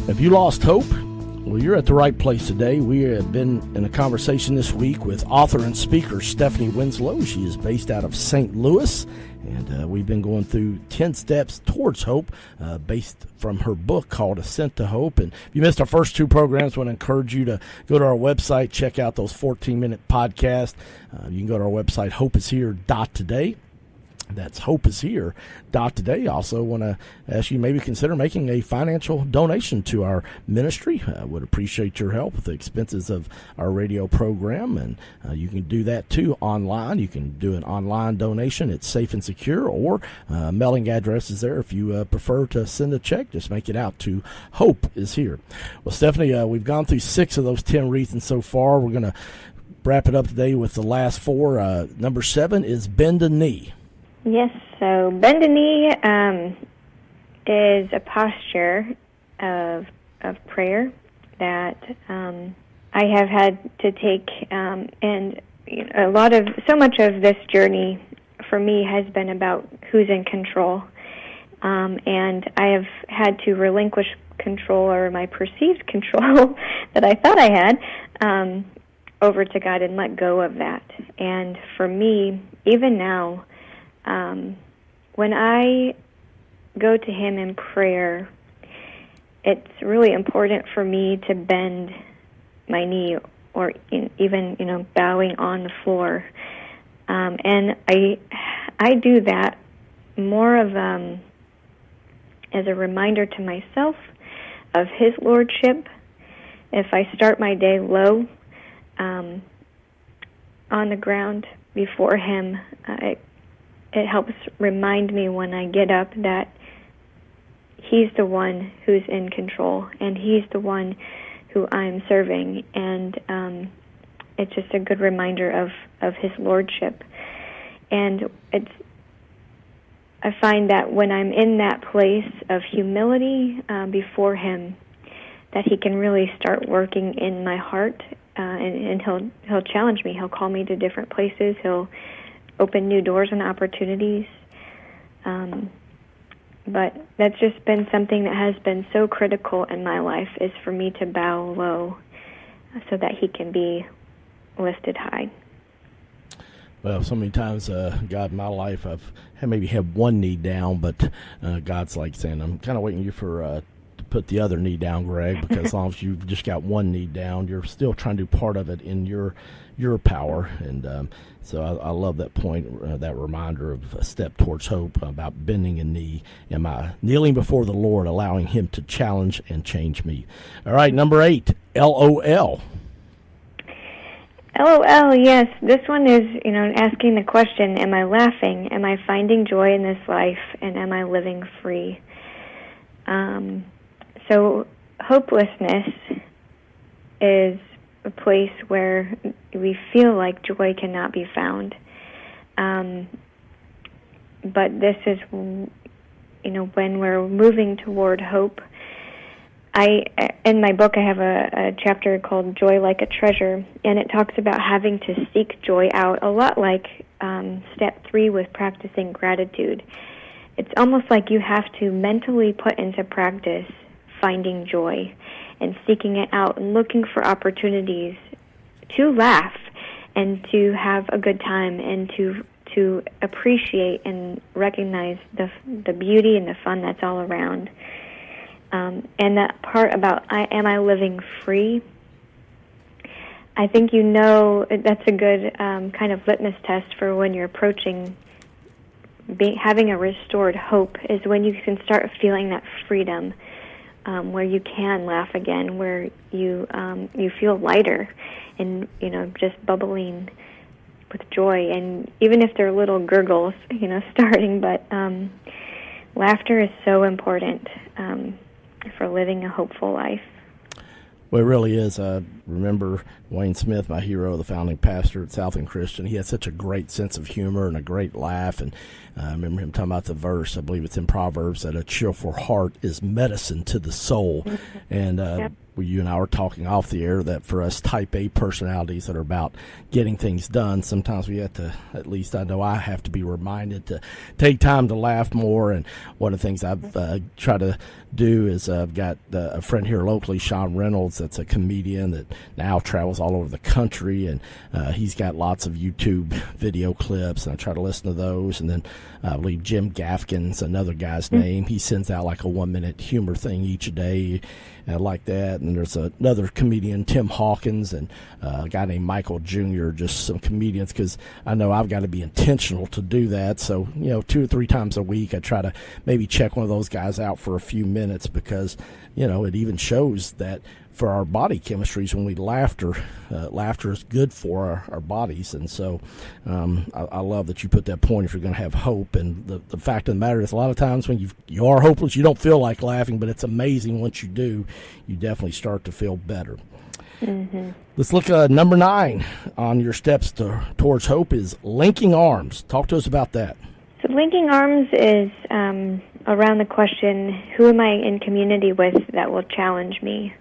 Have you lost hope? Well, you're at the right place today. We have been in a conversation this week with author and speaker Stephanie Winslow. She is based out of St. Louis, and we've been going through 10 steps towards hope based from her book called Ascent to Hope. And if you missed our first two programs, I want to encourage you to go to our website, check out those 14-minute podcasts. You can go to our website, hopeishere.today. That's hopeishere.today. Also want to ask you maybe consider making a financial donation to our ministry. I would appreciate your help with the expenses of our radio program, and you can do that too online. You can do an online donation. It's safe and secure, or mailing address is there if you prefer to send a check. Just make it out to Hope is Here. Well, Stephanie, we've gone through 6 of those 10 reasons so far. We're going to wrap it up today with the last 4. Number 7 is bend a knee. Yes, so bend a knee is a posture of prayer that I have had to take, and so much of this journey for me has been about who's in control, and I have had to relinquish control, or my perceived control that I thought I had, over to God and let go of that. And for me, even now, when I go to Him in prayer, it's really important for me to bend my knee, or even bowing on the floor, and I do that more of as a reminder to myself of His lordship. If I start my day low on the ground before Him, it helps remind me when I get up that He's the one who's in control, and He's the one who I'm serving, and it's just a good reminder of His lordship. And I find that when I'm in that place of humility before Him, that He can really start working in my heart, and He'll challenge me. He'll call me to different places. He'll open new doors and opportunities. But that's just been something that has been so critical in my life, is for me to bow low so that He can be lifted high. Well, so many times, God, in my life, I've maybe had one knee down, but God's like saying, I'm kind of waiting you for to put the other knee down, Greg, because as long as you've just got one knee down, you're still trying to do part of it in your power. And so I love that point, that reminder of a step towards hope, about bending a knee. Am I kneeling before the Lord, allowing Him to challenge and change me? All right, number 8, L.O.L. L.O.L, yes. This one is, asking the question, am I laughing? Am I finding joy in this life? And am I living free? So hopelessness is a place where we feel like joy cannot be found. But this is, when we're moving toward hope. In my book, I have a chapter called Joy Like a Treasure, and it talks about having to seek joy out, a lot like step 3 with practicing gratitude. It's almost like you have to mentally put into practice finding joy and seeking it out and looking for opportunities to laugh and to have a good time and to appreciate and recognize the beauty and the fun that's all around. And that part about am I living free? I think that's a good kind of litmus test for when you're approaching having a restored hope, is when you can start feeling that freedom, where you can laugh again, where you feel lighter and just bubbling with joy. And even if they're little gurgles, starting, but laughter is so important for living a hopeful life. Well, it really is. I remember Wayne Smith, my hero, the founding pastor at Southern Christian. He had such a great sense of humor and a great laugh. And I remember him talking about the verse, I believe it's in Proverbs, that a cheerful heart is medicine to the soul. Mm-hmm. And yep. you and I were talking off the air, that for us Type A personalities that are about getting things done, sometimes we have to, at least I know I have to be reminded to take time to laugh more. And one of the things I've tried to do is I've got a friend here locally, Sean Reynolds, that's a comedian that now travels all over the country, and he's got lots of YouTube video clips, and I try to listen to those. And then I believe Jim Gaffigan's another guy's name. He sends out like a 1-minute humor thing each day. Like that. And there's another comedian, Tim Hawkins, and a guy named Michael Jr., just some comedians, because I know I've got to be intentional to do that. So, 2 or 3 times a week, I try to maybe check one of those guys out for a few minutes, because, it even shows that for our body chemistries, when we laughter is good for our bodies. And so I love that you put that point, if you're going to have hope. And the fact of the matter is, a lot of times when you are hopeless, you don't feel like laughing, but it's amazing once you do, you definitely start to feel better. Mm-hmm. Let's look at number 9 on your steps towards hope is linking arms. Talk to us about that. So linking arms is around the question, who am I in community with that will challenge me?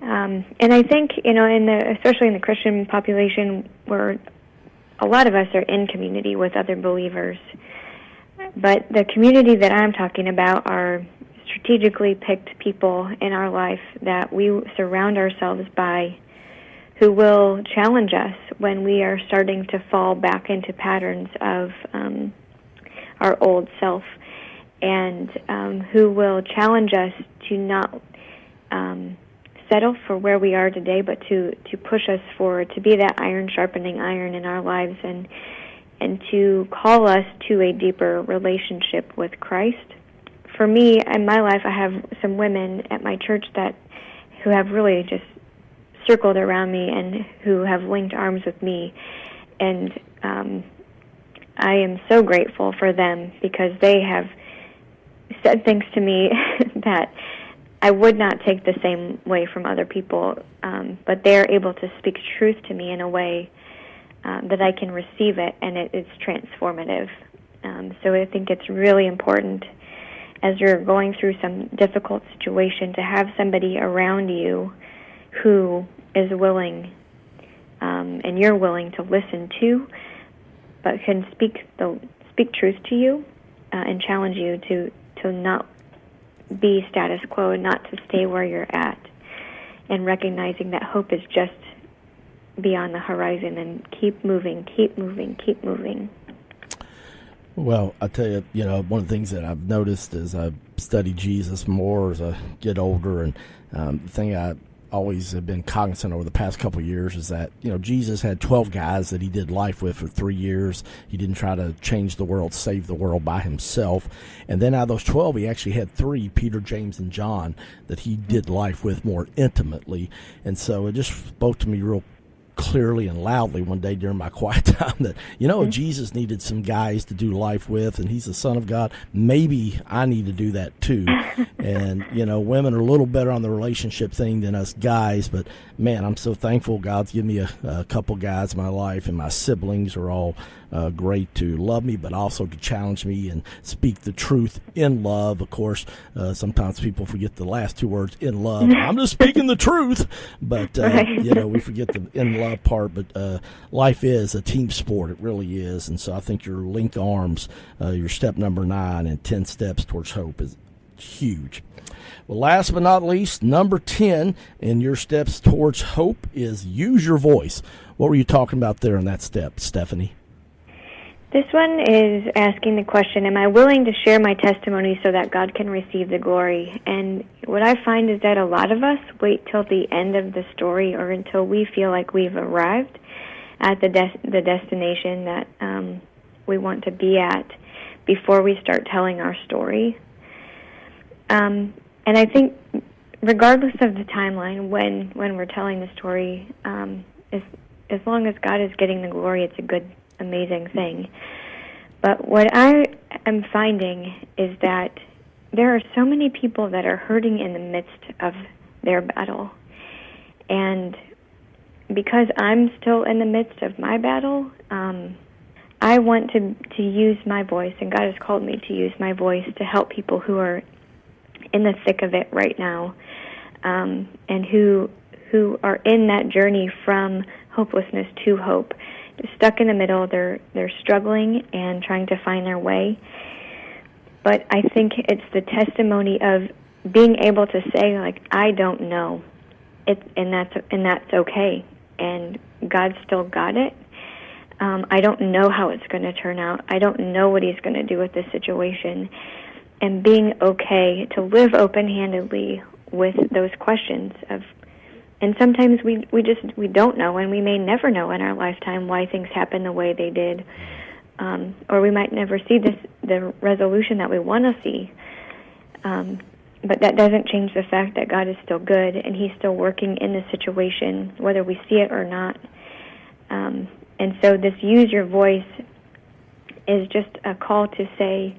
And I think, especially in the Christian population, where a lot of us are in community with other believers, but the community that I'm talking about are strategically picked people in our life that we surround ourselves by, who will challenge us when we are starting to fall back into patterns of our old self, and who will challenge us to not settle for where we are today, but to push us forward, to be that iron sharpening iron in our lives, and to call us to a deeper relationship with Christ. For me, in my life, I have some women at my church who have really just circled around me and who have linked arms with me, and I am so grateful for them, because they have said things to me that I would not take the same way from other people, but they are able to speak truth to me in a way that I can receive it, and it's transformative. So I think it's really important, as you're going through some difficult situation, to have somebody around you who is willing, and you're willing to listen to, but can speak truth to you, and challenge you to not be status quo, and not to stay where you're at, and recognizing that hope is just beyond the horizon, and keep moving, keep moving, keep moving. Well, I tell you, one of the things that I've noticed as I study Jesus more as I get older, and the thing I always have been cognizant over the past couple of years is that, Jesus had 12 guys that he did life with for 3 years. He didn't try to change the world, save the world by himself. And then out of those 12, he actually had 3, Peter, James, and John, that he did life with more intimately. And so it just spoke to me real clearly and loudly one day during my quiet time that, Jesus needed some guys to do life with, and he's the Son of God. Maybe I need to do that too. And, women are a little better on the relationship thing than us guys, but man, I'm so thankful God's given me a couple guys in my life, and my siblings are all great to love me, but also to challenge me and speak the truth in love. Of course, sometimes people forget the last 2 words, in love. I'm just speaking the truth, but, we forget the in love part. But life is a team sport. It really is. And so I think your link arms, your step number 9 and 10 steps towards hope is huge. Well, last but not least, number 10 in your steps towards hope is use your voice. What were you talking about there in that step, Stephanie? This one is asking the question, am I willing to share my testimony so that God can receive the glory? And what I find is that a lot of us wait till the end of the story, or until we feel like we've arrived at the destination that we want to be at, before we start telling our story. And I think regardless of the timeline, when we're telling the story, as long as God is getting the glory, it's a good, amazing thing. But what I am finding is that there are so many people that are hurting in the midst of their battle. And because I'm still in the midst of my battle, I want to use my voice, and God has called me to use my voice to help people who are in the thick of it right now, and who are in that journey from hopelessness to hope. They're stuck in the middle. They're struggling and trying to find their way. But I think it's the testimony of being able to say, like, I don't know, and that's okay, and God's still got it. I don't know how it's going to turn out. I don't know what He's going to do with this situation, and being okay to live open-handedly with those questions of. And sometimes we don't know, and we may never know in our lifetime why things happen the way they did, or we might never see the resolution that we want to see. But that doesn't change the fact that God is still good, and He's still working in the situation, whether we see it or not. And so this use your voice is just a call to say,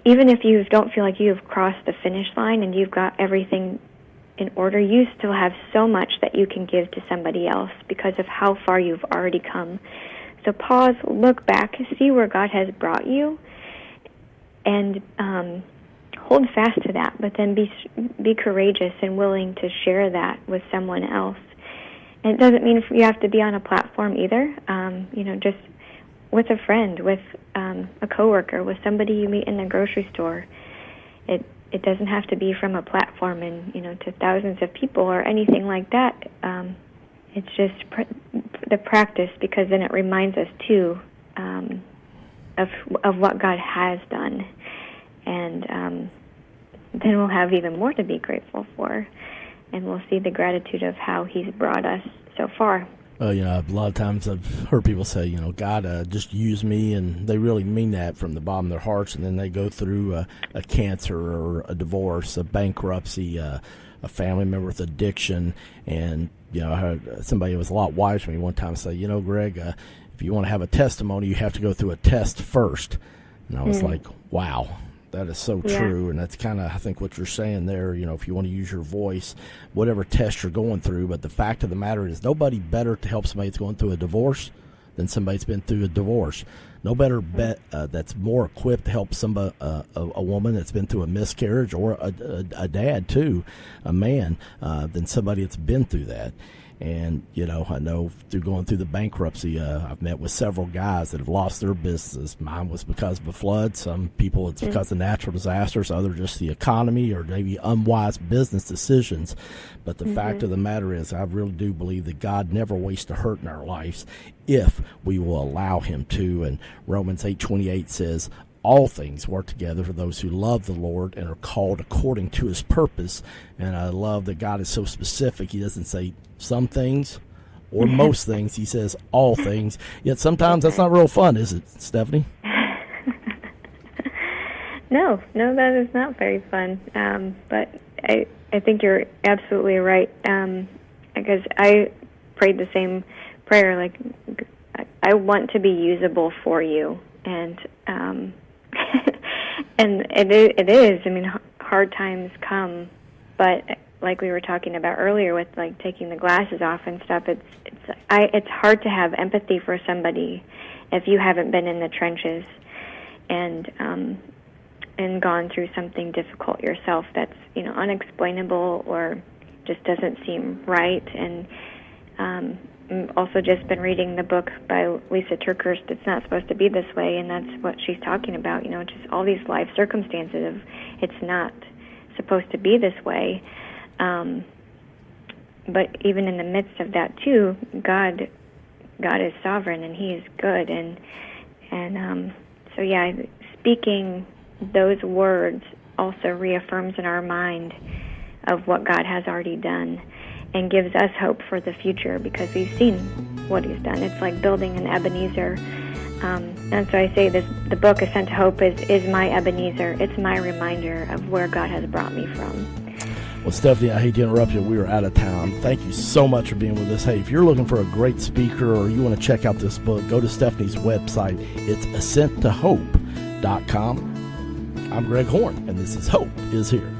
even if you don't feel like you've crossed the finish line and you've got everything in order, you still have so much that you can give to somebody else because of how far you've already come. So pause, look back, see where God has brought you, and hold fast to that, but then be courageous and willing to share that with someone else. And it doesn't mean you have to be on a platform either. Just with a friend, with a coworker, with somebody you meet in the grocery store. It doesn't have to be from a platform and to thousands of people or anything like that. It's just the practice, because then it reminds us too of what God has done, and then we'll have even more to be grateful for, and we'll see the gratitude of how He's brought us so far. A lot of times I've heard people say, God, just use me, and they really mean that from the bottom of their hearts, and then they go through a cancer or a divorce, a bankruptcy, a family member with addiction, and, I heard somebody who was a lot wiser to me one time say, Greg, if you want to have a testimony, you have to go through a test first. And I was like, wow. That is so true, and that's kind of, I think, what you're saying there. If you want to use your voice, whatever test you're going through. But the fact of the matter is, nobody better to help somebody that's going through a divorce than somebody that's been through a divorce. No better that's more equipped to help somebody, a woman that's been through a miscarriage, or a dad too, a man, than somebody that's been through that. And, I know through going through the bankruptcy, I've met with several guys that have lost their businesses. Mine was because of a flood. Some people, it's because of natural disasters. Others, just the economy, or maybe unwise business decisions. But the fact of the matter is, I really do believe that God never wastes a hurt in our lives if we will allow Him to. And Romans 8:28 says, all things work together for those who love the Lord and are called according to His purpose. And I love that God is so specific. He doesn't say some things or most things. He says all things. Yet sometimes that's not real fun, is it, Stephanie? No, that is not very fun. But I think you're absolutely right. Because I prayed the same prayer, like, I want to be usable for you. And and it is. I mean, hard times come, but like we were talking about earlier with like taking the glasses off and stuff, it's hard to have empathy for somebody if you haven't been in the trenches and gone through something difficult yourself that's unexplainable or just doesn't seem right. And also just been reading the book by Lisa TerKeurst, It's Not Supposed to Be This Way, and that's what she's talking about, just all these life circumstances of it's not supposed to be this way. But even in the midst of that too, God is sovereign and He is good, and so yeah, speaking those words also reaffirms in our mind of what God has already done, and gives us hope for the future because we've seen what He's done. It's like building an Ebenezer. And so I say the book, Ascent to Hope, is my Ebenezer. It's my reminder of where God has brought me from. Well, Stephanie, I hate to interrupt you. We are out of town. Thank you so much for being with us. Hey, if you're looking for a great speaker or you want to check out this book, go to Stephanie's website. It's ascenttohope.com. I'm Greg Horn, and this is Hope is Here.